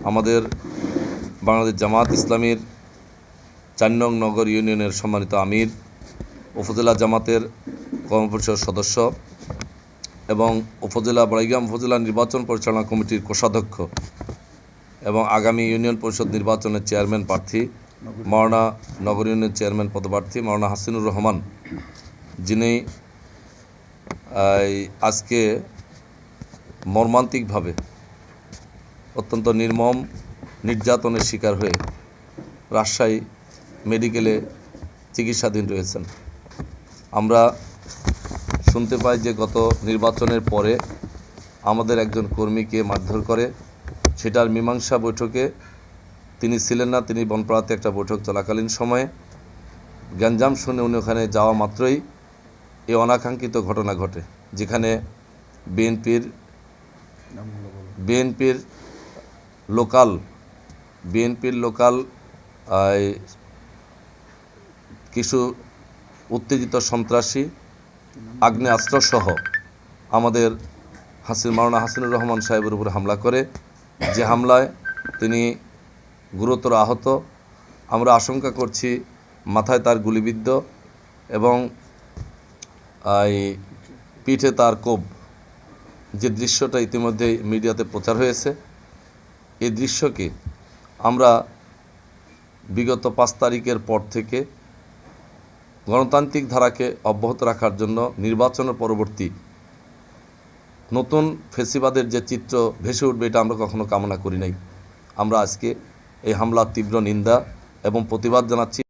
আমাদের বাংলাদেশ জামাত ইসলামীর ৪ নং নগর ইউনিয়নের সম্মানিত আমির, উপজেলা জামাতের কর্মপরিষদ সদস্য এবং বড়াইগ্রাম উপজেলা নির্বাচন পরিচালনা কমিটির কোষাধ্যক্ষ এবং আগামী ইউনিয়ন পরিষদ নির্বাচনের চেয়ারম্যান প্রার্থী মাওলানা নগর ইউনিয়ন চেয়ারম্যান পদপ্রার্থী মাওলানা হাসিনুর রহমান, যিনি আজকে মর্মান্তিকভাবে অত্যন্ত নির্মম নির্যাতনের শিকার হয়ে রাজশাহী মেডিকেলে চিকিৎসাধীন রয়েছেন। আমরা শুনতে পাই যে গত নির্বাচনের পরে আমাদের একজন কর্মীকে মারধর করে, সেটার মীমাংসা বৈঠকে তিনি ছিলেন না। তিনি বনপাড়াতে একটা বৈঠক চলাকালীন সময়ে গ্যাঞ্জাম শুনে উনি ওখানে যাওয়া মাত্রই এই অনাকাঙ্ক্ষিত ঘটনা ঘটে, যেখানে বিএনপির লোকাল কিছু উত্তেজিত সন্ত্রাসী আগ্নেয়াস্ত্রসহ আমাদের মাওলানা হাসিনুর রহমান সাহেবের উপরে হামলা করে, যে হামলায় তিনি গুরুতর আহত। আমরা আশঙ্কা করছি মাথায় তার গুলিবিদ্ধ এবং পিঠে তার কোপ, যে দৃশ্যটা ইতিমধ্যে মিডিয়াতে প্রচার হয়েছে। এই দৃশ্যকে আমরা বিগত 5 তারিখের পর থেকে গণতান্ত্রিক ধারাকে অব্যাহত রাখার জন্য নির্বাচনের পরবর্তী নতুন ফেসিবাদের যে চিত্র ভেসে উঠবে, এটা আমরা কখনো কামনা করি নাই। আমরা আজকে এই হামলার তীব্র নিন্দা এবং প্রতিবাদ জানাচ্ছি।